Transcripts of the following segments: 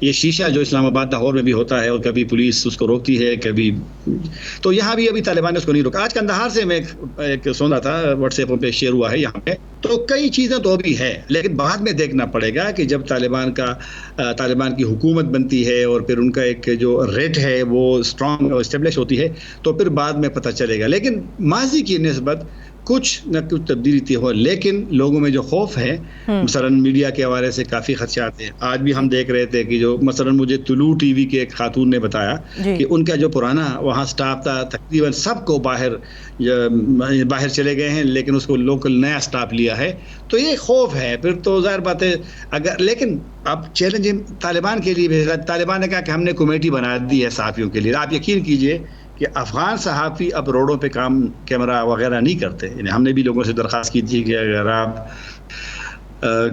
یہ شیشہ جو اسلام آباد لاہور میں بھی ہوتا ہے اور کبھی پولیس اس کو روکتی ہے کبھی، تو یہاں بھی ابھی طالبان نے اس کو نہیں روکا. آج کندہار سے میں ایک سنا تھا واٹس ایپ پہ شیئر ہوا ہے یہاں پہ، تو کئی چیزیں تو بھی ہے، لیکن بعد میں دیکھنا پڑے گا کہ جب طالبان کی حکومت بنتی ہے اور پھر ان کا ایک جو ریٹ ہے وہ اسٹرانگ اسٹیبلش ہوتی ہے تو پھر بعد میں پتہ چلے گا. لیکن ماضی کی نسبت کچھ نہ کچھ تبدیلی تھی ہو، لیکن لوگوں میں جو خوف ہے مثلا میڈیا کے حوالے سے کافی خدشات ہیں. آج بھی ہم دیکھ رہے تھے کہ جو مثلا مجھے طلوع ٹی وی کے ایک خاتون نے بتایا کہ ان کا جو پرانا وہاں سٹاف تھا تقریباً سب کو باہر چلے گئے ہیں، لیکن اس کو لوکل نیا سٹاف لیا ہے. تو یہ خوف ہے. پھر تو ظاہر بات ہے لیکن اب چیلنج طالبان کے لیے بھی، طالبان نے کہا کہ ہم نے کمیٹی بنا دی ہے صحافیوں کے لیے. آپ یقین کیجئے کہ افغان صحافی اب روڈوں پہ کیمرہ وغیرہ نہیں کرتے. یعنی ہم نے بھی لوگوں سے درخواست کی تھی کہ اگر آپ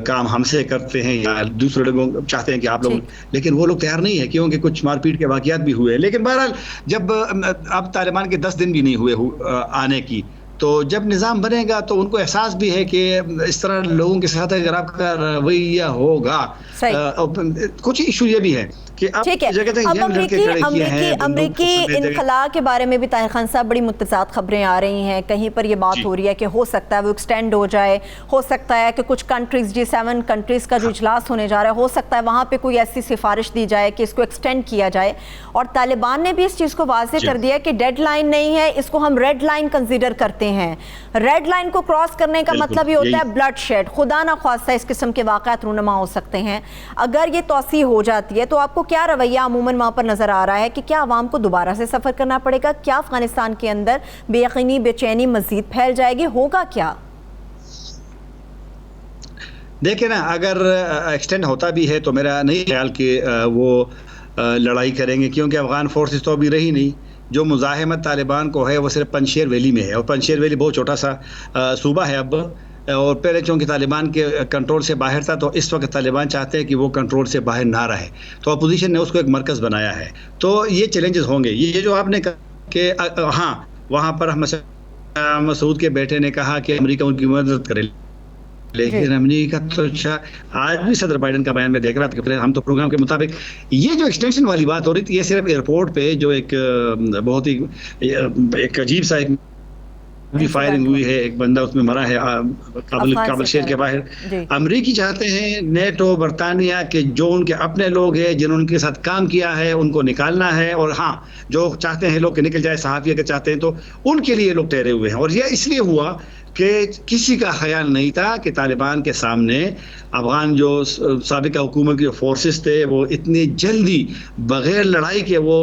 کام ہم سے کرتے ہیں یا دوسرے لوگوں چاہتے ہیں کہ آپ لوگ، لیکن وہ لوگ تیار نہیں ہے کیونکہ کچھ مار پیٹ کے واقعات بھی ہوئے. لیکن بہرحال جب اب طالبان کے 10 دن بھی نہیں ہوئے آنے کی، تو جب نظام بنے گا تو ان کو احساس بھی ہے کہ اس طرح لوگوں کے ساتھ اگر آپ کا رویہ ہوگا. کچھ ایشو یہ بھی ہے کہ ٹھیک ہے. اب امریکی انخلاء کے بارے میں بھی طاہر خان صاحب بڑی متضاد خبریں آ رہی ہیں. کہیں پر یہ بات ہو رہی ہے کہ ہو سکتا ہے وہ ایکسٹینڈ ہو جائے، ہو سکتا ہے کہ کچھ کنٹریز G7 کنٹریز کا جو اجلاس ہونے جا رہا ہے ہو سکتا ہے وہاں پہ کوئی ایسی سفارش دی جائے کہ اس کو ایکسٹینڈ کیا جائے. اور طالبان نے بھی اس چیز کو واضح کر دیا کہ ڈیڈ لائن نہیں ہے، اس کو ہم ریڈ لائن کنسیڈر کرتے ہیں. ریڈ لائن کو کراس کرنے کا مطلب یہ ہوتا ہے بلڈ شیڈ. خدا نہ خواستہ اس قسم کے واقعات رونما ہو سکتے ہیں. اگر یہ توسیع ہو جاتی ہے تو آپ کو کیا رویہ عموماً وہاں پر نظر آ رہا ہے کہ کیا عوام کو دوبارہ سے سفر کرنا پڑے گا؟ کیا افغانستان کے اندر بے یقینی بے چینی مزید پھیل جائے گی؟ ہوگا کیا؟ دیکھیں نا، اگر ایکسٹینڈ ہوتا بھی ہے تو میرا نہیں خیال کہ وہ لڑائی کریں گے، کیونکہ افغان فورسز تو ابھی رہی نہیں. جو مزاحمت طالبان کو ہے وہ صرف پنشیر ویلی میں ہے، اور پنشیر ویلی بہت چھوٹا سا صوبہ ہے اب، اور پہلے چونکہ طالبان کے کنٹرول سے باہر تھا تو اس وقت طالبان چاہتے ہیں کہ وہ کنٹرول سے باہر نہ رہے، تو اپوزیشن نے اس کو ایک مرکز بنایا ہے. تو یہ چیلنجز ہوں گے. یہ جو آپ نے کہا کہ ہاں وہاں پر مسعود کے بیٹے نے کہا کہ امریکہ ان کی مدد کرے، لیکن امریکہ تو آج بھی صدر بائیڈن کا بیان میں دیکھ رہا تھا کہ ہم تو پروگرام کے مطابق یہ جو ایکسٹینشن والی بات ہو رہی تھی، یہ صرف ایئرپورٹ پہ جو ایک بہت ہی ایک عجیب سا ایک فائرنگ ہوئی ہے، ایک بندہ اس میں مرا ہے کابل شہر کے باہر. امریکی چاہتے ہیں نیٹو برطانیہ کے جو ان کے اپنے لوگ ہیں جنہوں نے ان کے ساتھ کام کیا ہے ان کو نکالنا ہے، اور ہاں جو چاہتے ہیں لوگ کہ نکل جائے، صحافی اگر چاہتے ہیں تو ان کے لیے لوگ ٹھہرے ہوئے ہیں. اور یہ اس لیے ہوا کہ کسی کا خیال نہیں تھا کہ طالبان کے سامنے افغان جو سابقہ حکومت کے فورسز تھے وہ اتنی جلدی بغیر لڑائی کے وہ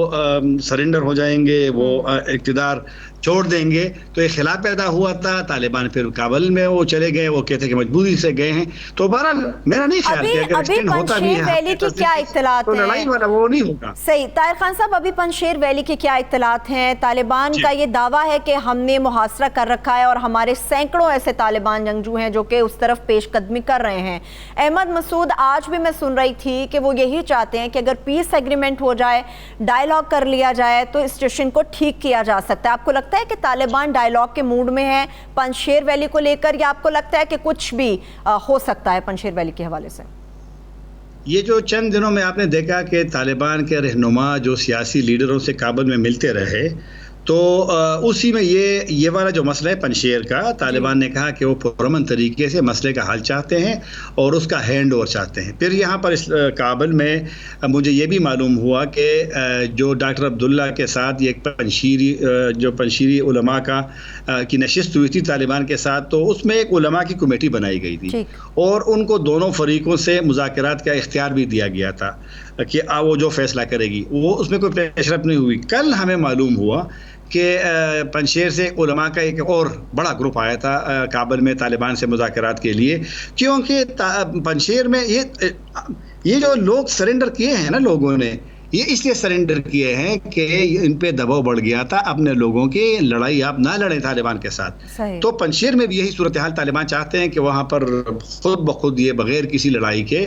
سرنڈر ہو جائیں گے، وہ اقتدار چھوڑ دیں گے. تو یہ خلاف پیدا ہوا تھا. طالبان پھر کابل میں وہ چلے گئے، وہ کہتے کہ مجبوری سے گئے ہیں. تو بہرحال میرا نہیں خیال کہ اگر ایکسٹینڈ ہوتا بھی ہے کی کیا اطلاعات ہیں؟ لڑائی والا وہ نہیں ہوگا. صحیح. طاہر خان صاحب، ابھی پنشیر ویلی کی کیا اطلاعات ہیں؟ طالبان کا یہ دعویٰ ہے کہ ہم نے محاصرہ کر رکھا ہے اور ہمارے سینکڑوں ایسے طالبان جنگجو ہیں جو کہ اس طرف پیش قدمی کر رہے ہیں. احمد مسعود، آج بھی میں سن رہی تھی کہ وہ یہی چاہتے ہیں کہ اگر پیس ایگریمنٹ ہو جائے، ڈائیلاگ کر لیا جائے تو اس سچویشن کو ٹھیک کیا جا سکتا ہے. آپ کو لگتا ہے کہ طالبان ڈائیلاگ کے موڈ میں ہے پنشیر ویلی کو لے کر، یا آپ کو لگتا ہے کہ کچھ بھی ہو سکتا ہے پنشیر ویلی کے حوالے سے؟ یہ جو چند دنوں میں آپ نے دیکھا کہ طالبان کے رہنما جو سیاسی لیڈروں سے کابل میں ملتے رہے، تو اسی میں یہ والا جو مسئلہ ہے پنشیر کا، طالبان نے کہا کہ وہ پرامن طریقے سے مسئلے کا حل چاہتے ہیں اور اس کا ہینڈ اوور چاہتے ہیں. پھر یہاں پر کابل میں مجھے یہ بھی معلوم ہوا کہ جو ڈاکٹر عبداللہ کے ساتھ یہ ایک پنشیری علماء کی نشست ہوئی تھی طالبان کے ساتھ، تو اس میں ایک علماء کی کمیٹی بنائی گئی تھی اور ان کو دونوں فریقوں سے مذاکرات کا اختیار بھی دیا گیا تھا کہ وہ جو فیصلہ کرے گی. وہ اس میں کوئی پیش رفت نہیں ہوئی. کل ہمیں معلوم ہوا کہ پنشیر سے علماء کا ایک اور بڑا گروپ آیا تھا کابل میں طالبان سے مذاکرات کے لیے، کیونکہ پنشیر میں یہ جو لوگ سرنڈر کیے ہیں نا لوگوں نے، یہ اس لیے سرنڈر کیے ہیں کہ ان پہ دباؤ بڑھ گیا تھا اپنے لوگوں کی، لڑائی آپ نہ لڑیں طالبان کے ساتھ. تو پنشیر میں بھی یہی صورتحال طالبان چاہتے ہیں کہ وہاں پر خود بخود یہ بغیر کسی لڑائی کے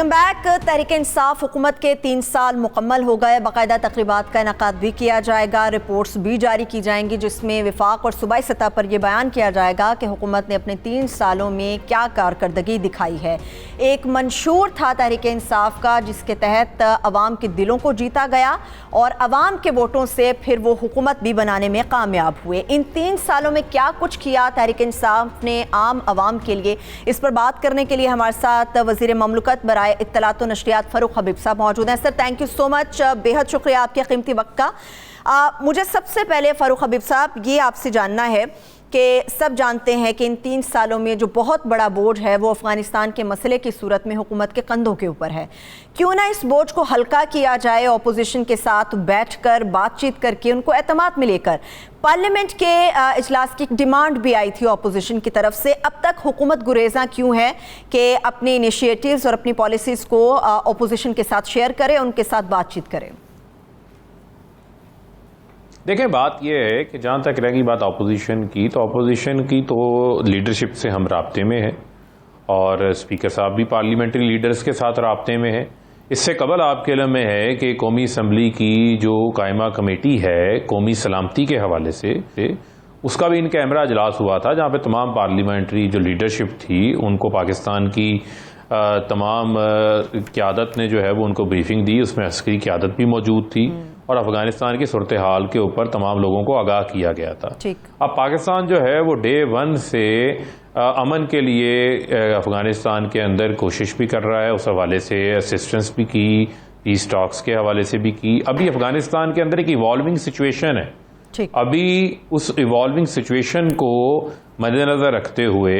ویلکم بیک. تحریک انصاف حکومت کے 3 سال مکمل ہو گئے. باقاعدہ تقریبات کا انعقاد بھی کیا جائے گا, رپورٹس بھی جاری کی جائیں گی جس میں وفاق اور صوبائی سطح پر یہ بیان کیا جائے گا کہ حکومت نے اپنے 3 سالوں میں کیا کارکردگی دکھائی ہے. ایک منشور تھا تحریک انصاف کا جس کے تحت عوام کے دلوں کو جیتا گیا اور عوام کے ووٹوں سے پھر وہ حکومت بھی بنانے میں کامیاب ہوئے. ان 3 سالوں میں کیا کچھ کیا تحریک انصاف نے عام عوام کے لیے, اس پر بات کرنے کے لیے ہمارے ساتھ وزیر مملکت برائے اطلاعات و نشریات فاروق حبیب صاحب موجود ہیں. سر تھینک یو سو مچ, بے حد شکریہ آپ کے قیمتی وقت کا. مجھے سب سے پہلے فاروق حبیب صاحب یہ آپ سے جاننا ہے کہ سب جانتے ہیں کہ ان 3 سالوں میں جو بہت بڑا بوجھ ہے وہ افغانستان کے مسئلے کی صورت میں حکومت کے کندھوں کے اوپر ہے. کیوں نہ اس بوجھ کو ہلکا کیا جائے, اپوزیشن کے ساتھ بیٹھ کر بات چیت کر کے ان کو اعتماد میں لے کر. پارلیمنٹ کے اجلاس کی ڈیمانڈ بھی آئی تھی اپوزیشن کی طرف سے, اب تک حکومت گریزاں کیوں ہے کہ اپنی انیشیٹیوز اور اپنی پالیسیز کو اپوزیشن کے ساتھ شیئر کرے, ان کے ساتھ بات چیت کرے؟ دیکھیں بات یہ ہے کہ جہاں تک رہ گئی بات اپوزیشن کی تو لیڈرشپ سے ہم رابطے میں ہیں اور اسپیکر صاحب بھی پارلیمنٹری لیڈرز کے ساتھ رابطے میں ہیں. اس سے قبل آپ کے علم میں ہے کہ قومی اسمبلی کی جو قائمہ کمیٹی ہے قومی سلامتی کے حوالے سے, اس کا بھی ان کیمرہ اجلاس ہوا تھا جہاں پہ تمام پارلیمنٹری جو لیڈرشپ تھی ان کو پاکستان کی تمام قیادت نے جو ہے وہ ان کو بریفنگ دی. اس میں عسکری قیادت بھی موجود تھی اور افغانستان کی صورتحال کے اوپر تمام لوگوں کو آگاہ کیا گیا تھا. اب پاکستان جو ہے وہ ڈے 1 سے امن کے لیے افغانستان کے اندر کوشش بھی کر رہا ہے, اس حوالے سے اسسٹنس بھی کی, پیس ٹاکس کے حوالے سے بھی کی. ابھی افغانستان کے اندر ایک ایوالونگ سچویشن ہے, ابھی اس ایوالونگ سچویشن کو مد نظر رکھتے ہوئے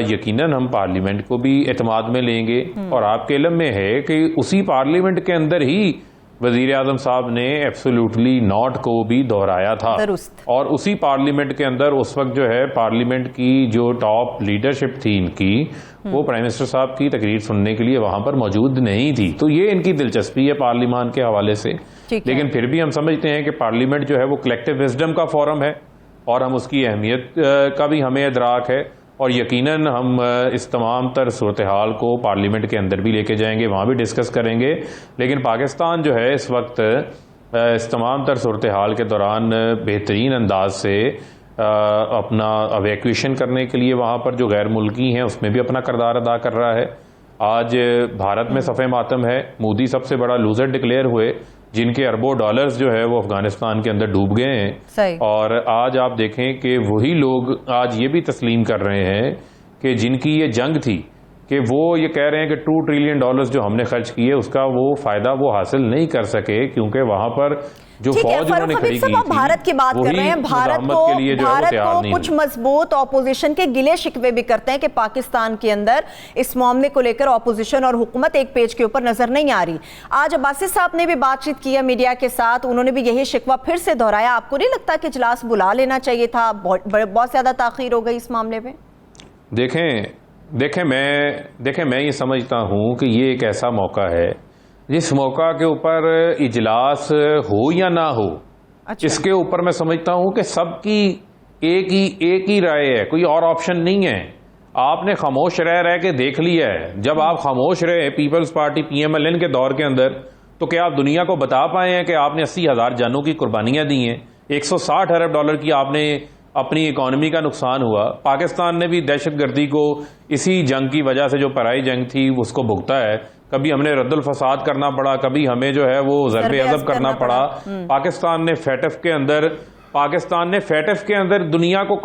یقیناً ہم پارلیمنٹ کو بھی اعتماد میں لیں گے. اور آپ کے علم میں ہے کہ اسی پارلیمنٹ کے اندر ہی وزیر اعظم صاحب نے ایبسولوٹلی ناٹ کو بھی دہرایا تھا, اور اسی پارلیمنٹ کے اندر اس وقت جو ہے پارلیمنٹ کی جو ٹاپ لیڈرشپ تھی ان کی, وہ پرائم منسٹر صاحب کی تقریر سننے کے لیے وہاں پر موجود نہیں تھی. تو یہ ان کی دلچسپی ہے پارلیمان کے حوالے سے, لیکن پھر بھی ہم سمجھتے ہیں کہ پارلیمنٹ جو ہے وہ کلیکٹیو وزڈم کا فورم ہے اور ہم اس کی اہمیت کا بھی ہمیں ادراک ہے, اور یقیناً ہم اس تمام تر صورتحال کو پارلیمنٹ کے اندر بھی لے کے جائیں گے, وہاں بھی ڈسکس کریں گے. لیکن پاکستان جو ہے اس وقت اس تمام تر صورتحال کے دوران بہترین انداز سے اپنا ایویکویشن کرنے کے لیے وہاں پر جو غیر ملکی ہیں اس میں بھی اپنا کردار ادا کر رہا ہے. آج بھارت میں صف ماتم ہے, مودی سب سے بڑا لوزر ڈکلیئر ہوئے جن کے اربوں ڈالرز جو ہے وہ افغانستان کے اندر ڈوب گئے ہیں. اور آج آپ دیکھیں کہ وہی لوگ آج یہ بھی تسلیم کر رہے ہیں کہ جن کی یہ جنگ تھی کہ وہ یہ کہہ رہے ہیں کہ $2 ٹریلین جو ہم نے خرچ کیے اس کا وہ فائدہ وہ حاصل نہیں کر سکے, کیونکہ وہاں پر جو فوج انہوں نے کھڑی کی تھی, بھارت کی بات کر رہے ہیں. بھارت کو کچھ مضبوط اپوزیشن کے گلے شکوے بھی کرتے ہیں کہ پاکستان کے اندر اس معاملے کو لے کر اپوزیشن اور حکومت ایک پیج کے اوپر نظر نہیں آ رہی. آج عباسی صاحب نے بھی بات چیت کی ہے میڈیا کے ساتھ, انہوں نے بھی یہی شکوہ پھر سے دہرایا. آپ کو نہیں لگتا کہ اجلاس بلا لینا چاہیے تھا, بہت زیادہ تاخیر ہو گئی اس معاملے میں؟ دیکھیں میں یہ سمجھتا ہوں کہ یہ ایک ایسا موقع ہے جس موقع کے اوپر اجلاس ہو یا نہ ہو, اس کے اوپر میں سمجھتا ہوں کہ سب کی ایک ہی رائے ہے, کوئی اور آپشن نہیں ہے. آپ نے خاموش رہ کے دیکھ لیا ہے. جب آپ خاموش رہے پیپلز پارٹی PMLN کے دور کے اندر, تو کیا آپ دنیا کو بتا پائے ہیں کہ آپ نے 80,000 جانوں کی قربانیاں دی ہیں, $160 ارب کی آپ نے اپنی اکانومی کا نقصان ہوا. پاکستان نے بھی دہشت گردی کو اسی جنگ کی وجہ سے جو پرائی جنگ تھی اس کو بھگتا ہے. کبھی ہم نے رد الفساد کرنا پڑا, کبھی ہمیں جو ہے وہ ضرب عضب کرنا پڑا. پاکستان نے فیٹف کے اندر دنیا کو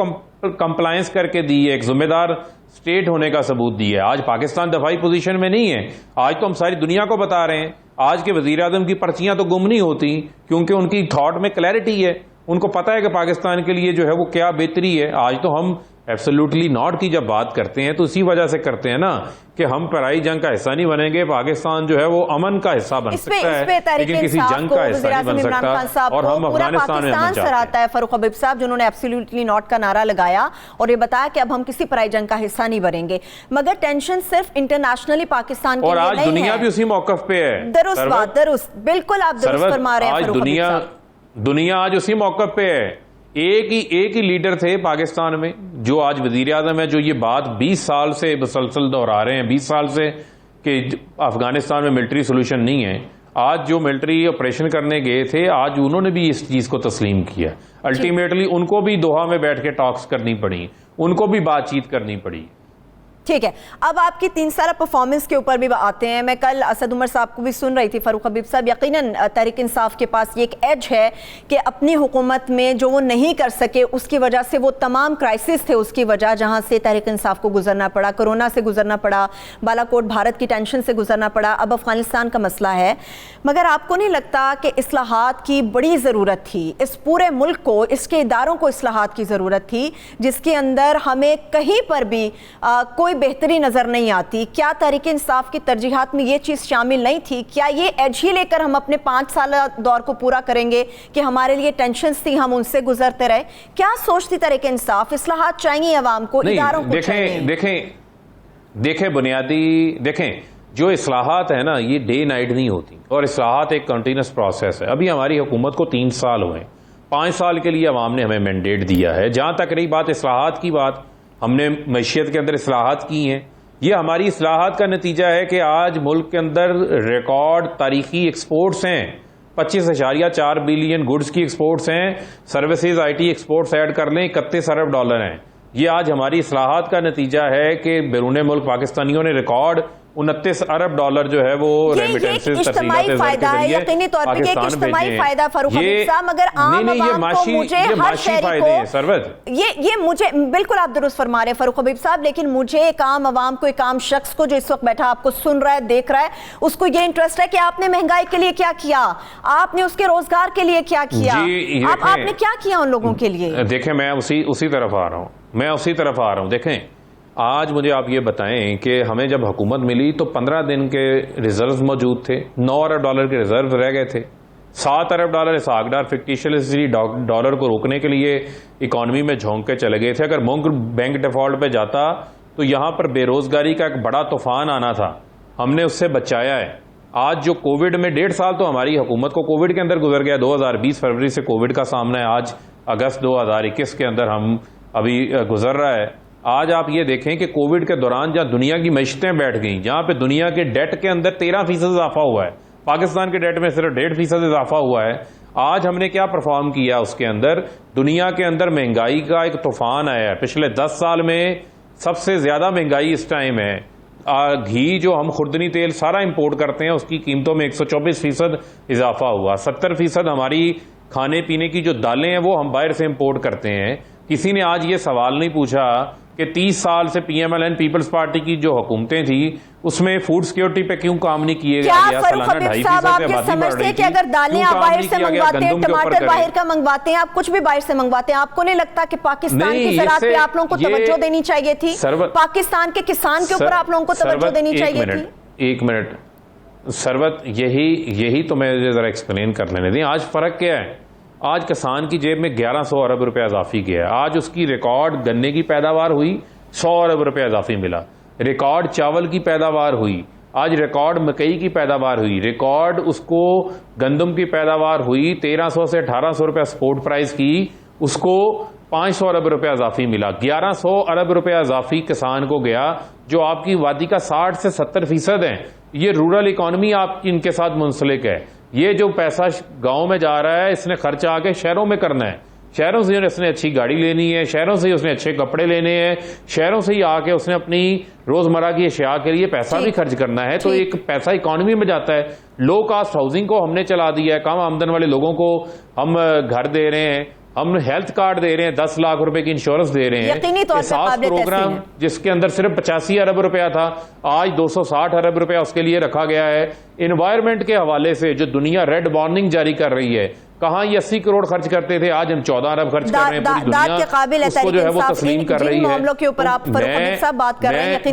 کمپلائنس کر کے دی ہے, ایک ذمہ دار اسٹیٹ ہونے کا ثبوت دی ہے. آج پاکستان دفاعی پوزیشن میں نہیں ہے. آج تو ہم ساری دنیا کو بتا رہے ہیں. آج کے وزیر اعظم کی پرچیاں تو گم نہیں ہوتی کیونکہ ان کی تھاٹ میں کلیئرٹی ہے, ان کو پتا ہے کہ پاکستان کے لیے جو ہے وہ کیا بہتری ہے. آج تو ہم ایبسولوٹلی ناٹ کی جب بات کرتے ہیں تو اسی وجہ سے کرتے ہیں نا کہ ہم پرائی جنگ کا حصہ نہیں بنیں گے. پاکستان جو ہے وہ امن کا حصہ بن سکتا ہے لیکن کسی جنگ کا حصہ نہیں بن سکتا, اور ہم افغانستان میں امن چاہتے ہیں. فاروق حبیب صاحب جنہوں نے ایبسولوٹلی ناٹ کا نعرہ لگایا اور یہ بتایا کہ اب ہم کسی پرائی جنگ کا حصہ نہیں بنیں گے, مگر ٹینشن صرف انٹرنیشنلی پاکستان کے لیے نہیں ہے, اور آج دنیا بھی اسی موقف پہ ہے. درست بالکل آپ درست فرما رہے ہیں فاروق حبیب صاحب. دنیا آج اسی موقف پہ ہے. ایک ہی لیڈر تھے پاکستان میں جو آج وزیر اعظم ہے, جو یہ بات 20 سال سے مسلسل دہرا رہے ہیں, 20 سال سے, کہ افغانستان میں ملٹری سولوشن نہیں ہے. آج جو ملٹری آپریشن کرنے گئے تھے آج انہوں نے بھی اس چیز کو تسلیم کیا. الٹیمیٹلی ان کو بھی دوحہ میں بیٹھ کے ٹاکس کرنی پڑی, ان کو بھی بات چیت کرنی پڑی. ٹھیک ہے, اب آپ کی 3 سالہ پرفارمنس کے اوپر بھی آتے ہیں. میں کل اسد عمر صاحب کو بھی سن رہی تھی. فاروق حبیب صاحب, یقیناً تحریک انصاف کے پاس یہ ایک ایج ہے کہ اپنی حکومت میں جو وہ نہیں کر سکے اس کی وجہ سے, وہ تمام کرائسس تھے اس کی وجہ جہاں سے تحریک انصاف کو گزرنا پڑا, کرونا سے گزرنا پڑا, بالا کوٹ بھارت کی ٹینشن سے گزرنا پڑا, اب افغانستان کا مسئلہ ہے. مگر آپ کو نہیں لگتا کہ اصلاحات کی بڑی ضرورت تھی, اس پورے ملک کو, اس کے اداروں کو اصلاحات کی ضرورت تھی جس کے اندر ہمیں کہیں پر بھی کوئی بہتری نظر نہیں آتی؟ کیا تحریک انصاف کی ترجیحات میں یہ چیز شامل نہیں تھی؟ کیا یہ ایج ہی لے کر ہم اپنے 5 سالہ دور کو پورا کریں گے کہ ہمارے لیے ٹینشنز تھی, ہم ان سے گزرتے رہے؟ کیا سوچتی تحریک انصاف؟ اصلاحات چاہیے عوام کو, اداروں کو چاہیے؟ دیکھیں بنیادی دیکھیں, جو اصلاحات ہیں نا یہ ڈے نائٹ نہیں ہوتی, اور اصلاحات ایک کنٹینیوس پروسیس ہے. ابھی ہماری حکومت کو 3 سال ہوئے, 5 سال کے لیے عوام نے ہمیں مینڈیٹ دیا ہے. جہاں تک رہی بات اصلاحات کی بات, ہم نے معیشت کے اندر اصلاحات کی ہیں. یہ ہماری اصلاحات کا نتیجہ ہے کہ آج ملک کے اندر ریکارڈ تاریخی ایکسپورٹس ہیں. 25.4 بلین گڈز کی ایکسپورٹس ہیں. Services I T exports add کر لیں $31 ارب ہیں. یہ آج ہماری اصلاحات کا نتیجہ ہے کہ بیرون ملک پاکستانیوں نے ریکارڈ $29 ارب جو ہے وہ ریمیٹنسز ترسیلات فائدہ ہے, یقینی طور پر یہ اجتماعی فائدہ فاروق حبیب صاحب. مگر عام عوام کو, مجھے ہر شہری کو, یہ مجھے بالکل آپ درست فرما رہے ہیں فاروق حبیب صاحب, لیکن مجھے ایک عام عوام کو, ایک عام شخص کو جو اس وقت بیٹھا آپ کو سن رہا ہے, دیکھ رہا ہے, اس کو یہ انٹرسٹ ہے کہ آپ نے مہنگائی کے لیے کیا کیا, آپ نے اس کے روزگار کے لیے کیا کیا, آپ نے کیا کیا ان لوگوں کے لیے. دیکھیں میں اسی طرف آ رہا ہوں. دیکھیں آج مجھے آپ یہ بتائیں کہ ہمیں جب حکومت ملی تو 15 دن کے ریزرو موجود تھے, $9 ارب کے ریزرو رہ گئے تھے. $7 ارب اسحاق ڈار فکٹیشلی ڈالر کو روکنے کے لیے اکانومی میں جھونک کے چلے گئے تھے. اگر ملک بینک ڈیفالٹ پہ جاتا تو یہاں پر بے روزگاری کا ایک بڑا طوفان آنا تھا. ہم نے اس سے بچایا ہے. آج جو کووڈ میں 1.5 سال تو ہماری حکومت کو کووڈ کے اندر گزر گیا. 2020 فروری سے کووڈ کا سامنا ہے. آج اگست 2021 کے اندر ہم ابھی گزر رہا ہے. آج آپ یہ دیکھیں کہ کووڈ کے دوران جہاں دنیا کی معیشتیں بیٹھ گئیں, جہاں پہ دنیا کے ڈیٹ کے اندر 13% اضافہ ہوا ہے, پاکستان کے ڈیٹ میں صرف 1.5% اضافہ ہوا ہے. آج ہم نے کیا پرفارم کیا اس کے اندر؟ دنیا کے اندر مہنگائی کا ایک طوفان آیا ہے. پچھلے 10 سال میں سب سے زیادہ مہنگائی اس ٹائم ہے. گھی جو ہم خوردنی تیل سارا امپورٹ کرتے ہیں اس کی قیمتوں میں 124% اضافہ ہوا. 70% ہماری کھانے پینے کی جو دالیں ہیں وہ ہم باہر سے امپورٹ کرتے ہیں. کسی نے آج یہ سوال نہیں پوچھا کہ 30 سال سے P M L N Peoples Party کی جو حکومتیں تھی اس میں فوڈ سیکیورٹی پہ کیوں کام نہیں کیے گیا؟ فاروق حبیب صاحب آپ یہ سمجھتے ہیں کہ اگر دالیں آپ باہر سے منگواتے ہیں, ٹماٹر باہر کا منگواتے ہیں, آپ کچھ بھی باہر سے منگواتے ہیں, آپ کو نہیں لگتا کہ پاکستان کی زراعت پہ آپ لوگوں کو توجہ دینی چاہیے تھی؟ پاکستان کے کسان کے اوپر آپ لوگوں کو توجہ دینی چاہیے تھی؟ ایک منٹ سربت, یہی تو میں ذرا ایکسپلین کر لینے دیں. آج فرق کیا ہے؟ آج کسان کی جیب میں 1100 ارب روپے اضافی گیا ہے. آج اس کی ریکارڈ گنے کی پیداوار ہوئی, 100 ارب روپے اضافی ملا. ریکارڈ چاول کی پیداوار ہوئی, آج ریکارڈ مکئی کی پیداوار ہوئی. ریکارڈ اس کو گندم کی پیداوار ہوئی, 1300 سے 1800 روپے سپورٹ پرائز کی, اس کو 500 ارب روپے اضافی ملا. 1100 ارب روپے اضافی کسان کو گیا, جو آپ کی وادی کا 60 سے 70% ہے. یہ رورل اکانومی آپ کی ان کے ساتھ منسلک ہے. یہ جو پیسہ گاؤں میں جا رہا ہے اس نے خرچ آ کے شہروں میں کرنا ہے. شہروں سے اس نے اچھی گاڑی لینی ہے, شہروں سے اس نے اچھے کپڑے لینے ہیں, شہروں سے ہی آ کے اس نے اپنی روزمرہ کی اشیاء کے لیے پیسہ بھی خرچ کرنا ہے. تو ایک پیسہ اکانومی میں جاتا ہے. لو کاسٹ ہاؤسنگ کو ہم نے چلا دیا ہے, کم آمدن والے لوگوں کو ہم گھر دے رہے ہیں, ہم ہیلتھ کارڈ دے رہے ہیں, 10 لاکھ روپے کی انشورنس دے رہے ہیں. احساس پروگرام جس کے اندر صرف 85 ارب روپیہ تھا, آج 260 ارب روپیہ اس کے لیے رکھا گیا ہے. انوائرمنٹ کے حوالے سے جو دنیا ریڈ وارننگ جاری کر رہی ہے, کہاں یہ 80 کروڑ خرچ کرتے تھے, آج ہم 14 ارب خرچ کر رہے ہیں. پوری دنیا اس کو جو ہے وہ تسلیم کر رہی ہے.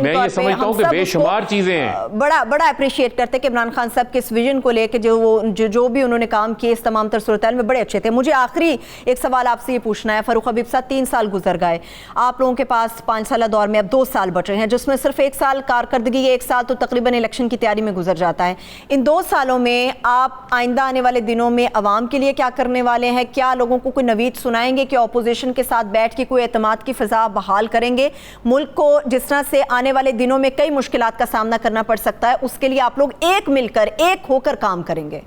میں یہ سمجھتا ہوں کہ بے شمار چیزیں ہیں. بڑا اپریشیٹ کرتے کہ عمران خان صاحب کے اس ویژن کو لے کے جو بھی انہوں نے کام کیے اس تمام تر صورتحال میں بڑے اچھے تھے. مجھے آخری ایک سوال آپ سے یہ پوچھنا ہے فاروق حبیب صاحب, 3 سال گزر گئے, آپ لوگوں کے پاس 5 سالہ دور میں اب 2 سال بچ رہے ہیں, جس میں صرف 1 سال کارکردگی ہے, 1 سال تو تقریباً الیکشن کی تیاری میں گزر جاتا ہے. ان 2 سالوں میں آپ آئندہ آنے والے دنوں میں عوام کے لیے کیا کرنے والے ہیں؟ کیا لوگوں کو کوئی نوید سنائیں گے کہ اپوزیشن کے ساتھ بیٹھ کے کوئی اعتماد کی فضا بحال کریں گے؟ ملک کو جس طرح سے آنے والے دنوں میں کئی مشکلات کا سامنا کرنا پڑ سکتا ہے، اس کے لیے آپ لوگ ایک مل کر، ایک ہو کر کام کریں گے؟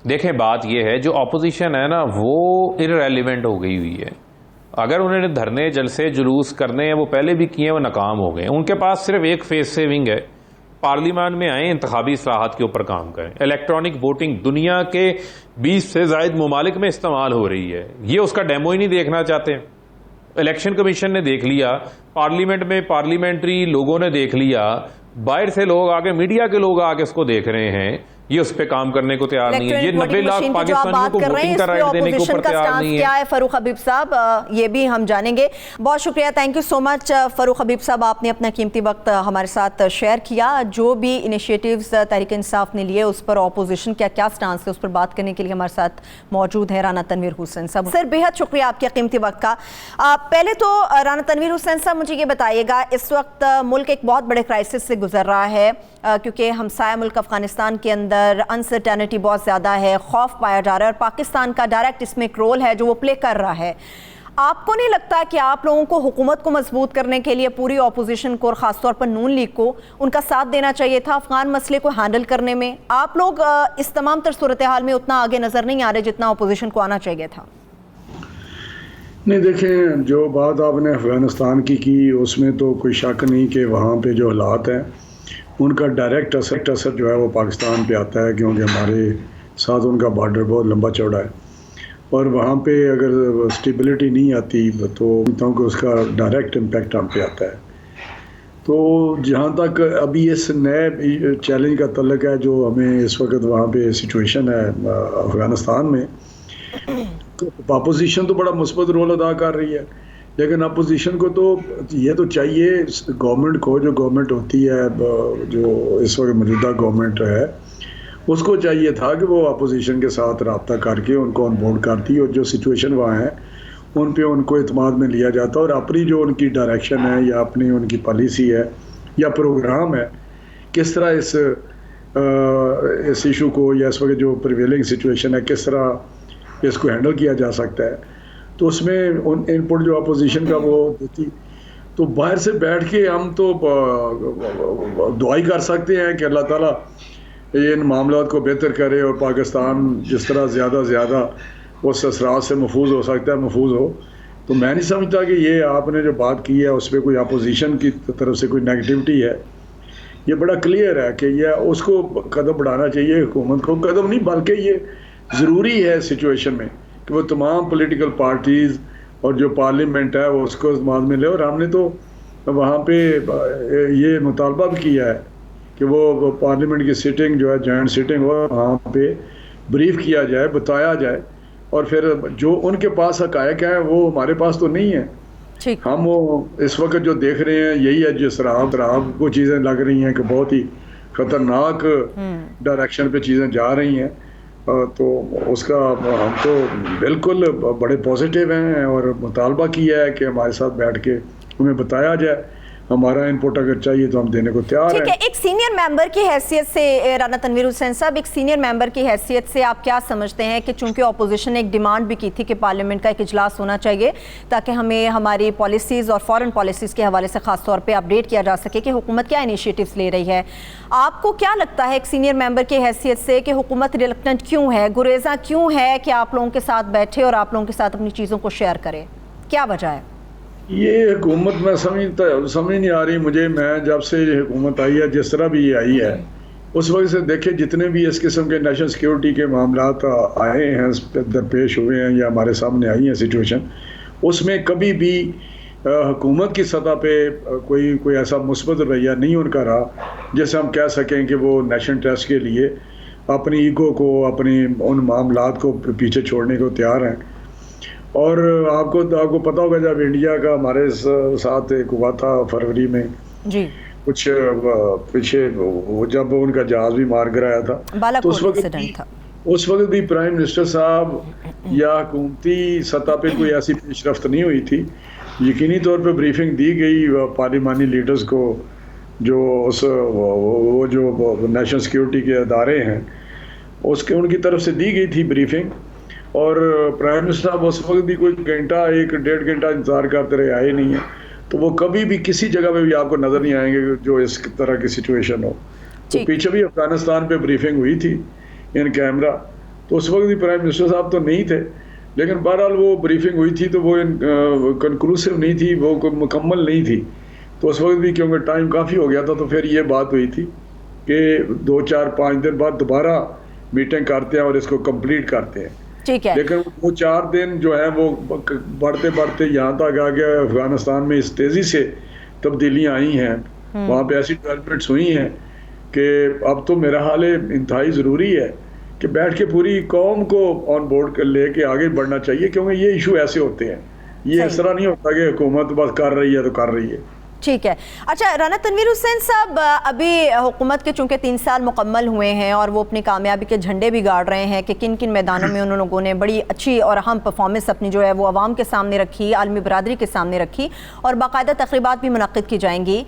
دیکھیں بات یہ ہے، جو اپوزیشن ہے نا وہ ارریلیونٹ ہو گئی ہوئی ہے. اگر انہوں نے دھرنے جلسے جلوس کرنے ہیں، وہ پہلے بھی کیے، وہ ناکام ہو گئے. ان کے پاس صرف ایک فیس سیونگ ہے، پارلیمان میں آئیں، انتخابی اصلاحات کے اوپر کام کریں. الیکٹرانک ووٹنگ دنیا کے 20 سے زائد ممالک میں استعمال ہو رہی ہے، یہ اس کا ڈیمو ہی نہیں دیکھنا چاہتے. الیکشن کمیشن نے دیکھ لیا، پارلیمنٹ میں پارلیمنٹری لوگوں نے دیکھ لیا، باہر سے لوگ آگے، میڈیا کے لوگ آگے اس کو دیکھ رہے ہیں، یہ اس پہ کام کرنے کو تیار نہیں ہے. یہ 90 لاکھ پاکستانیوں کو ووٹنگ کا رائٹ دینے کے اوپر تیار نہیں ہے. کیا ہے فاروق حبیب صاحب، یہ بھی ہم جانیں گے. بہت شکریہ، تھینک یو سو مچ فاروق حبیب صاحب، آپ نے اپنا قیمتی وقت ہمارے ساتھ شیئر کیا. جو بھی انیشیٹیوز تحریک انصاف نے لیے اس پر اپوزیشن کا کیا سٹانس ہے، اس پر بات کرنے کے لیے ہمارے ساتھ موجود ہے رانا تنویر حسین صاحب. سر بہت شکریہ آپ کے قیمتی وقت کا. پہلے تو رانا تنویر حسین صاحب مجھے یہ بتائیے گا، اس وقت ملک ایک بہت بڑے کرائسس سے گزر رہا ہے، کیونکہ ہمسایہ ملک افغانستان کے اندر انسرٹینٹی بہت زیادہ ہے، خوف پایا جا رہا ہے، اور پاکستان کا ڈائریکٹ اس میں ایک رول ہے جو وہ پلے کر رہا ہے. آپ کو نہیں لگتا کہ آپ لوگوں کو حکومت کو مضبوط کرنے کے لیے پوری اپوزیشن کو اور خاص طور پر نون لیگ کو ان کا ساتھ دینا چاہیے تھا افغان مسئلے کو ہینڈل کرنے میں؟ آپ لوگ اس تمام تر صورتحال میں اتنا آگے نظر نہیں آ رہے جتنا اپوزیشن کو آنا چاہیے تھا. نہیں، دیکھیں جو بات آپ نے افغانستان کی اس میں تو کوئی شک نہیں کہ وہاں پہ جو حالات ہیں ان کا ڈائریکٹ اثر جو ہے وہ پاکستان پہ آتا ہے، کیونکہ ہمارے ساتھ ان کا بارڈر بہت لمبا چوڑا ہے، اور وہاں پہ اگر اسٹیبلٹی نہیں آتی تو کہ اس کا ڈائریکٹ امپیکٹ ہم پہ آتا ہے. تو جہاں تک ابھی اس نئے چیلنج کا تعلق ہے جو ہمیں اس وقت وہاں پہ سچویشن ہے افغانستان میں، تو اپوزیشن تو بڑا مثبت رول ادا کر رہی ہے، لیکن اپوزیشن کو تو یہ تو چاہیے گورنمنٹ کو، جو گورنمنٹ ہوتی ہے، جو اس وقت موجودہ گورنمنٹ ہے، اس کو چاہیے تھا کہ وہ اپوزیشن کے ساتھ رابطہ کر کے ان کو آن بورڈ کرتی، اور جو سچویشن وہاں ہے ان پہ ان کو اعتماد میں لیا جاتا، اور اپنی جو ان کی ڈائریکشن ہے یا اپنی ان کی پالیسی ہے یا پروگرام ہے، کس طرح اس ایشو کو یا اس وقت جو پریویلنگ سچویشن ہے کس طرح اس کو ہینڈل کیا جا سکتا ہے. تو اس میں ان پٹ جو اپوزیشن کا وہ دیتی، تو باہر سے بیٹھ کے ہم تو دعائی کر سکتے ہیں کہ اللہ تعالیٰ ان معاملات کو بہتر کرے اور پاکستان جس طرح زیادہ زیادہ اس اثرات سے محفوظ ہو سکتا ہے محفوظ ہو. تو میں نہیں سمجھتا کہ یہ آپ نے جو بات کی ہے اس پہ کوئی اپوزیشن کی طرف سے کوئی نیگیٹیوٹی ہے. یہ بڑا کلیئر ہے کہ یہ اس کو قدم بڑھانا چاہیے حکومت کو، قدم نہیں بلکہ یہ ضروری ہے سچویشن میں کہ وہ تمام پولیٹیکل پارٹیز اور جو پارلیمنٹ ہے وہ اس کو اعتماد میں لے. اور ہم نے تو وہاں پہ یہ مطالبہ بھی کیا ہے کہ وہ پارلیمنٹ کی سیٹنگ جو ہے جوائنٹ سیٹنگ ہو، وہاں پہ بریف کیا جائے، بتایا جائے، اور پھر جو ان کے پاس حقائق ہیں وہ ہمارے پاس تو نہیں ہیں. ہم وہ اس وقت جو دیکھ رہے ہیں یہی ہے، جس راب کو چیزیں لگ رہی ہیں کہ بہت ہی خطرناک ڈائریکشن پہ چیزیں جا رہی ہیں. تو اس کا ہم تو بالکل بڑے پازیٹیو ہیں اور مطالبہ کیا ہے کہ ہمارے ساتھ بیٹھ کے ہمیں بتایا جائے، ہمارا انپٹ اگر چاہیے تو ہم دینے کو تیار ہیں. ٹھیک ہے، ایک سینئر ممبر کی حیثیت سے رانا تنویر حسین صاحب، ایک سینئر ممبر کی حیثیت سے آپ کیا سمجھتے ہیں کہ چونکہ اپوزیشن نے ایک ڈیمانڈ بھی کی تھی کہ پارلیمنٹ کا ایک اجلاس ہونا چاہیے تاکہ ہمیں ہماری پالیسیز اور فارن پالیسیز کے حوالے سے خاص طور پہ اپڈیٹ کیا جا سکے کہ حکومت کیا انیشیٹیوز لے رہی ہے، آپ کو کیا لگتا ہے ایک سینئر ممبر کی حیثیت سے کہ حکومت ریلکٹنٹ کیوں ہے، گریزاں کیوں ہے کہ آپ لوگوں کے ساتھ بیٹھے اور آپ لوگوں کے ساتھ اپنی چیزوں کو شیئر کرے؟ کیا وجہ ہے؟ یہ حکومت میں سمجھ نہیں آ رہی مجھے. میں جب سے یہ حکومت آئی ہے، جس طرح بھی یہ آئی ہے، اس وقت سے دیکھیں جتنے بھی اس قسم کے نیشنل سیکیورٹی کے معاملات آئے ہیں، درپیش ہوئے ہیں یا ہمارے سامنے آئی ہیں سچویشن، اس میں کبھی بھی حکومت کی سطح پہ کوئی ایسا مثبت رویہ نہیں ان کا رہا جیسے ہم کہہ سکیں کہ وہ نیشنل انٹرسٹ کے لیے اپنی ایگو کو، اپنی ان معاملات کو پیچھے چھوڑنے کو تیار ہیں. اور آپ کو پتہ ہوگا جب انڈیا کا ہمارے ساتھ ایک ہوا تھا فروری میں، جی کچھ پیچھے جب ان کا جہاز بھی مار گرایا تھا، تو اس وقت بھی پرائم منسٹر صاحب یا حکومتی سطح پہ کوئی ایسی پیش رفت نہیں ہوئی تھی. یقینی طور پہ بریفنگ دی گئی پارلیمانی لیڈرز کو، جو نیشنل سیکیورٹی کے ادارے ہیں اس کے ان کی طرف سے دی گئی تھی بریفنگ, اور پرائم منسٹر صاحب اس وقت بھی کوئی گھنٹہ 1-1.5 گھنٹہ انتظار کرتے رہے, آئے نہیں ہیں. تو وہ کبھی بھی کسی جگہ پہ بھی آپ کو نظر نہیں آئیں گے جو اس طرح کی سچویشن ہو. تو پیچھے بھی افغانستان پہ بریفنگ ہوئی تھی ان کیمرہ, تو اس وقت بھی پرائم منسٹر صاحب تو نہیں تھے, لیکن بہرحال وہ بریفنگ ہوئی تھی تو وہ کنکلوسیو نہیں تھی, وہ مکمل نہیں تھی. تو اس وقت بھی کیونکہ ٹائم کافی ہو گیا تھا, تو پھر یہ بات ہوئی تھی کہ 2-4-5 دن بعد دوبارہ میٹنگ کرتے ہیں اور اس کو کمپلیٹ کرتے ہیں. لیکن وہ 4 دن جو ہے وہ بڑھتے بڑھتے یہاں تک آ گیا. افغانستان میں اس تیزی سے تبدیلیاں آئی ہیں, وہاں پہ ایسی ڈیولپمنٹس ہوئی ہیں کہ اب تو میرا حال انتہائی ضروری ہے کہ بیٹھ کے پوری قوم کو آن بورڈ لے کے آگے بڑھنا چاہیے, کیونکہ یہ ایشو ایسے ہوتے ہیں, یہ اس طرح نہیں ہوتا کہ حکومت بس کر رہی ہے تو کر رہی ہے. ٹھیک ہے. اچھا رانا تنویر حسین صاحب, ابھی حکومت کے چونکہ 3 سال مکمل ہوئے ہیں اور وہ اپنی کامیابی کے جھنڈے بھی گاڑ رہے ہیں کہ کن کن میدانوں میں انہوں لوگوں نے بڑی اچھی اور اہم پرفارمنس اپنی جو ہے وہ عوام کے سامنے رکھی, عالمی برادری کے سامنے رکھی, اور باقاعدہ تقریبات بھی منعقد کی جائیں گی.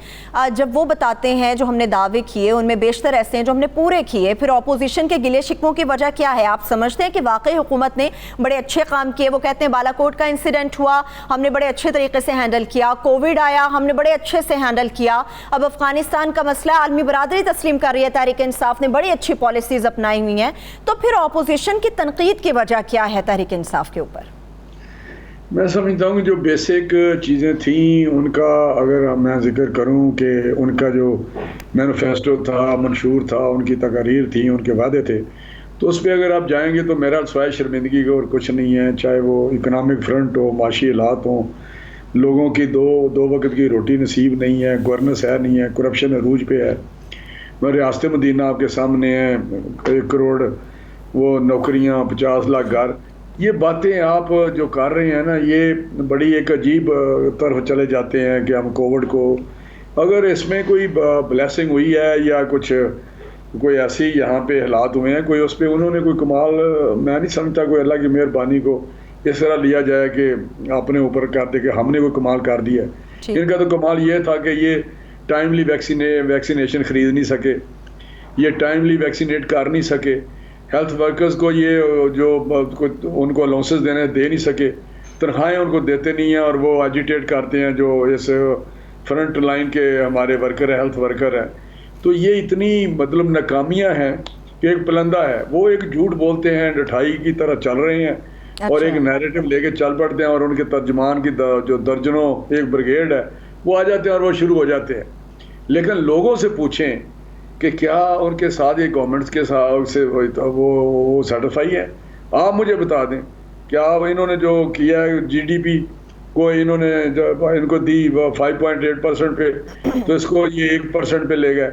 جب وہ بتاتے ہیں جو ہم نے دعوے کیے ان میں بیشتر ایسے ہیں جو ہم نے پورے کیے, پھر اپوزیشن کے گلے شکووں کی وجہ کیا ہے؟ آپ سمجھتے ہیں کہ واقعی حکومت نے بڑے اچھے کام کیے؟ وہ کہتے ہیں بالا کوٹ کا انسیڈنٹ ہوا, ہم نے بڑے اچھے طریقے سے ہینڈل کیا, کووڈ آیا, ہم نے بڑے اچھے سے ہینڈل کیا, اب افغانستان کا مسئلہ عالمی برادری تسلیم کر رہی ہے, تحریک انصاف نے بڑی اچھی پالیسیز اپنائی ہوئی ہیں, تو پھر اپوزیشن کی تنقید کی وجہ کیا ہے تحریک انصاف کے اوپر؟ میں سمجھتا ہوں کہ جو بیسک چیزیں تھیں ان کا اگر میں ذکر کروں کہ ان کا جو مینیفیسٹو تھا, منشور تھا, ان کی تقاریر تھیں, ان کے وعدے تھے, تو اس پہ اگر آپ جائیں گے تو میرا سوائے شرمندگی کا اور کچھ نہیں ہے. چاہے وہ اکنامک فرنٹ ہو, معاشی حالات ہوں, لوگوں کی دو وقت کی روٹی نصیب نہیں ہے, گورننس ہے نہیں ہے, کرپشن عروج پہ ہے. میں ریاست مدینہ آپ کے سامنے ہے, 1 کروڑ وہ نوکریاں, 50 لاکھ گھر, یہ باتیں آپ جو کر رہے ہیں نا, یہ بڑی ایک عجیب طرف چلے جاتے ہیں کہ ہم کووڈ کو, اگر اس میں کوئی بلیسنگ ہوئی ہے یا کچھ کوئی ایسی یہاں پہ حالات ہوئے ہیں, کوئی اس پہ انہوں نے کوئی کمال, میں نہیں سمجھتا کوئی اللہ کی مہربانی کو اس طرح لیا جائے کہ اپنے اوپر کہتے کہ ہم نے کوئی کمال کر دیا. ان کا تو کمال یہ تھا کہ یہ ٹائملی ویکسینیشن خرید نہیں سکے, یہ ٹائملی ویکسینیٹ کر نہیں سکے, ہیلتھ ورکرز کو یہ جو ان کو الاؤنسز دے نہیں سکے, تنخواہیں ان کو دیتے نہیں ہیں, اور وہ ایجیٹیٹ کرتے ہیں جو اس فرنٹ لائن کے ہمارے ورکر ہیں, ہیلتھ ورکر ہیں. تو یہ اتنی مطلب ناکامیاں ہیں کہ ایک پلندہ ہے, وہ ایک جھوٹ بولتے ہیں, ڈٹھائی کی طرح چل رہے ہیں, اور ایک نیریٹو لے کے چل پڑتے ہیں, اور ان کے ترجمان کی جو درجنوں ایک بریگیڈ ہے وہ آ جاتے ہیں اور وہ شروع ہو جاتے ہیں. لیکن لوگوں سے پوچھیں کہ کیا ان کے ساتھ یہ گورنمنٹس کے ساتھ سے وہ سیٹسفائی ہے؟ آپ مجھے بتا دیں کیا انہوں نے جو کیا ہے GDP کو انہوں نے ان کو دی 5.8% پہ, تو اس کو یہ 1% پہ لے گئے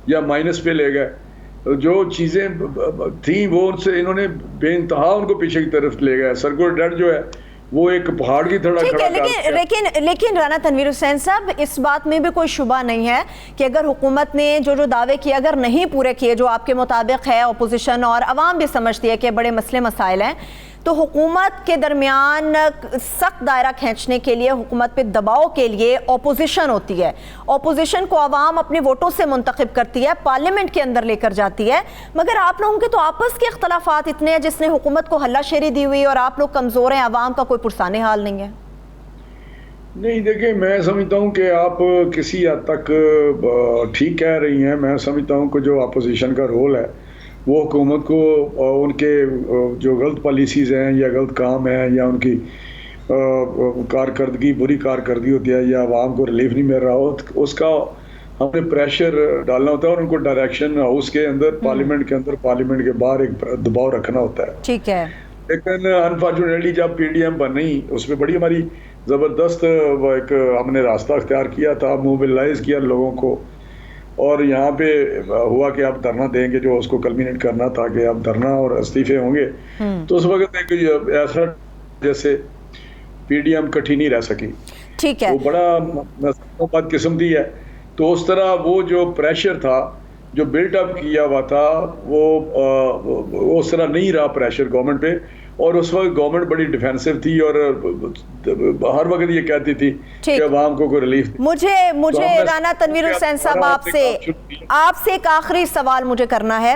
یا مائنس پہ لے گئے. جو چیزیں تھیں وہ ان سے انہوں نے بے انتہا ان کو پیچھے کی طرف لے گئے. سرکول ڈیٹ جو ہے وہ ایک پہاڑ کی طرح کھڑا ہے. لیکن رانا تنویر حسین صاحب, اس بات میں بھی کوئی شبہ نہیں ہے کہ اگر حکومت نے جو دعوے کیے اگر نہیں پورے کیے, جو آپ کے مطابق ہے, اپوزیشن اور عوام بھی سمجھتی ہے کہ بڑے مسئلے مسائل ہیں, تو حکومت کے درمیان سخت دائرہ کھینچنے کے لیے, حکومت پہ دباؤ کے لیے اپوزیشن ہوتی ہے. اپوزیشن کو عوام اپنے ووٹوں سے منتخب کرتی ہے, پارلیمنٹ کے اندر لے کر جاتی ہے, مگر آپ لوگوں کے تو آپس کے اختلافات اتنے ہیں جس نے حکومت کو ہلہ شیری دی ہوئی, اور آپ لوگ کمزور ہیں, عوام کا کوئی پرسانے حال نہیں ہے. نہیں دیکھیں, میں سمجھتا ہوں کہ آپ کسی حد تک ٹھیک کہہ رہی ہیں. میں سمجھتا ہوں کہ جو اپوزیشن کا رول ہے وہ حکومت کو ان کے جو غلط پالیسیز ہیں یا غلط کام ہیں یا ان کی کارکردگی بری کارکردگی ہوتی ہے یا عوام کو ریلیف نہیں مل رہا ہو, اس کا ہم نے پریشر ڈالنا ہوتا ہے, اور ان کو ڈائریکشن ہاؤس کے اندر, پارلیمنٹ کے اندر, پارلیمنٹ کے باہر ایک دباؤ رکھنا ہوتا ہے. ٹھیک ہے. لیکن انفارچونیٹلی جب PDM بنی, اس میں بڑی ہماری زبردست ایک ہم نے راستہ اختیار کیا تھا, موبلائز کیا لوگوں کو, اور یہاں پہ ہوا کہ آپ دھرنا دیں گے, جو اس کو کلمینیٹ کرنا تھا کہ آپ دھرنا اور استعفے ہوں گے. تو اس وقت ایک ایسا جیسے PDM کٹھی نہیں رہ سکی. ٹھیک ہے. وہ بڑا بد قسم دی ہے. تو اس طرح وہ جو پریشر تھا جو بلٹ اپ کیا ہوا تھا وہ اس طرح نہیں رہا پریشر گورنمنٹ پہ, اور اس وقت گورنمنٹ بڑی ڈیفینسو تھی اور ہر وقت یہ کہتی تھی کہ عوام کو کوئی ریلیف. مجھے رانا تنویر حسین صاحب آپ سے ایک آخری سوال مجھے کرنا ہے.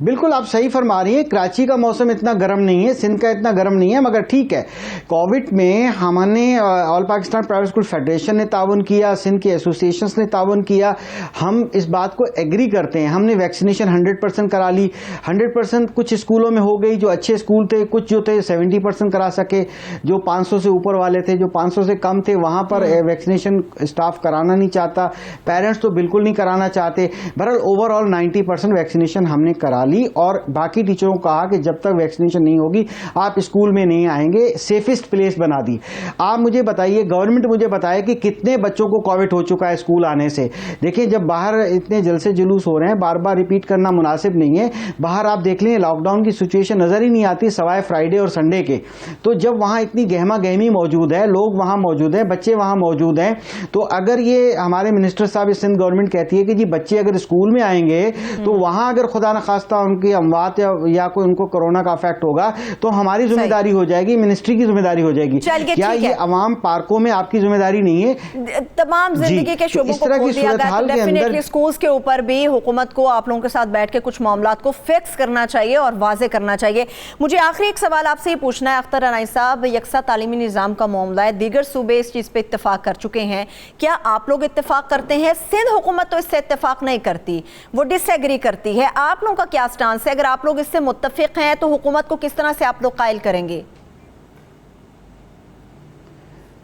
بالکل آپ صحیح فرما رہی ہیں، کراچی کا موسم اتنا گرم نہیں ہے، سندھ کا اتنا گرم نہیں ہے، مگر ٹھیک ہے کووڈ میں ہم نے آل پاکستان پرائیویٹ اسکول فیڈریشن نے تعاون کیا، سندھ کے ایسوسیشنز نے تعاون کیا، ہم اس بات کو ایگری کرتے ہیں، ہم نے ویکسینیشن 100% کرا لی، 100% کچھ اسکولوں میں ہو گئی، جو اچھے اسکول تھے کچھ جو تھے 70% کرا سکے، جو 500 سے اوپر والے تھے، جو 500 سے کم تھے وہاں پر ویکسینیشن اسٹاف کرانا نہیں چاہتا، پیرنٹس تو بالکل نہیں کرانا چاہتے، بہرحال اوور آل 90% ویکسینیشن ہم نے کرا لی، اور باقی ٹیچروں کو کہا کہ جب تک ویکسینیشن نہیں ہوگی آپ اسکول میں نہیں آئیں گے، سیفسٹ پلیس بنا دی۔ آپ مجھے بتائیے، گورنمنٹ مجھے بتائے کہ کتنے بچوں کو کووڈ ہو چکا ہے اسکول آنے سے۔ دیکھیں جب باہر اتنے جلسے جلوس ہو رہے ہیں، بار بار ریپیٹ کرنا مناسب نہیں ہے، باہر آپ دیکھ لیں لاک ڈاؤن کی سچویشن نظر ہی نہیں آتی سوائے فرائیڈے اور سنڈے کے، تو جب وہاں اتنی گہما گہمی موجود ہے، لوگ وہاں موجود ہیں، بچے وہاں موجود ہیں، تو اگر یہ ہمارے منسٹر صاحب سندھ گورنمنٹ کہتی ہے کہ جی بچے اگر اسکول میں آئیں گے تو وہاں اگر خدا نخواستہ ان کی اموات یا کوئی ان کو کرونا کا افیکٹ ہوگا تو ہماری ذمہ داری ہو جائے گی، منسٹری کی ذمہ داری ہو جائے گی۔ کیا یہ عوام پارکوں میں آپ کی ذمہ داری نہیں ہے؟ تمام زندگی کے شعبوں کو کھول دیا گیا، ڈیفینیٹلی اسکولز کے اوپر بھی حکومت کو آپ لوگوں کے ساتھ بیٹھ کے کچھ معاملات کو فکس کرنا چاہیے اور واضح کرنا چاہیے۔ مجھے آخری ایک سوال آپ سے یہ پوچھنا ہے اختر عنائی صاحب، یکساں تعلیمی نظام کا معاملہ ہے، دیگر صوبے اس چیز پہ اتفاق کر چکے ہیں، کیا آپ لوگ اتفاق کرتے ہیں؟ سندھ حکومت تو اس سے اتفاق نہیں کرتی، وہ ڈس ایگری کرتی ہے، آپ لوگوں کا کیا سٹانس ہے؟ اگر آپ لوگ اس سے متفق ہیں تو حکومت کو کس طرح سے آپ لوگ قائل کریں گے؟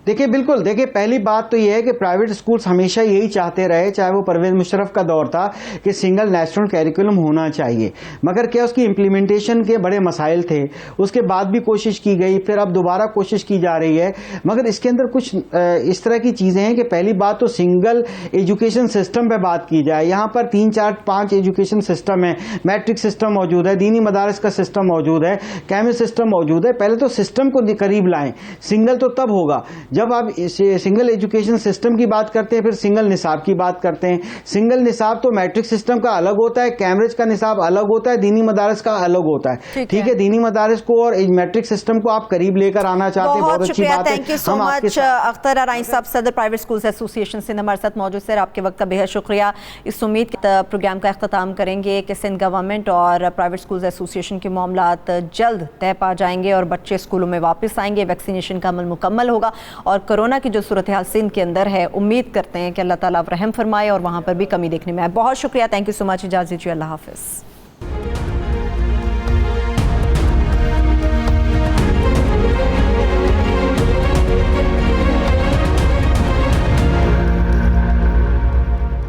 دیکھیں بالکل، دیکھیں پہلی بات تو یہ ہے کہ پرائیویٹ اسکولز ہمیشہ یہی چاہتے رہے، چاہے وہ پرویز مشرف کا دور تھا کہ سنگل نیشنل کیریکولم ہونا چاہیے، مگر کیا اس کی امپلیمنٹیشن کے بڑے مسائل تھے، اس کے بعد بھی کوشش کی گئی، پھر اب دوبارہ کوشش کی جا رہی ہے، مگر اس کے اندر کچھ اس طرح کی چیزیں ہیں کہ پہلی بات تو سنگل ایجوکیشن سسٹم پہ بات کی جائے۔ یہاں پر 3 4 5 ایجوکیشن سسٹم ہے، میٹرک سسٹم موجود ہے، دینی مدارس کا سسٹم موجود ہے، کیمسٹ سسٹم موجود ہے، پہلے تو سسٹم کو قریب لائیں، سنگل تو تب ہوگا جب آپ سنگل ایجوکیشن سسٹم کی بات کرتے ہیں، پھر سنگل نصاب کی بات کرتے ہیں۔ سنگل نصاب تو میٹرک سسٹم کا الگ ہوتا ہے، کیمبرج کا نصاب الگ ہوتا ہے، دینی مدارس کا الگ ہوتا ہے، ٹھیک ہے؟ دینی مدارس کو اور میٹرک سسٹم کو آپ قریب لے کر آنا چاہتے ہیں، بہت اچھی بات ہے۔ تھینک یو سو مچ اختر عنائی صاحب، صدر پرائیویٹ اسکولز ایسوسی ایشن سندھ ہمارے ساتھ موجود، سر آپ کے وقت کا بہت شکریہ۔ اس امید کے پروگرام کا اختتام کریں گے کہ سندھ گورنمنٹ اور پرائیویٹ اسکولز ایسوسی ایشن کے معاملات جلد طے پا جائیں گے اور بچے اسکولوں میں واپس آئیں گے، ویکسینیشن کا عمل مکمل ہوگا، اور کورونا کی جو صورتحال سندھ کے اندر ہے امید کرتے ہیں کہ اللہ تعالیٰ رحم فرمائے اور وہاں پر بھی کمی دیکھنے میں آئے۔ بہت شکریہ، تھینک یو سو مچ، اجازت دیجیے، اللہ حافظ۔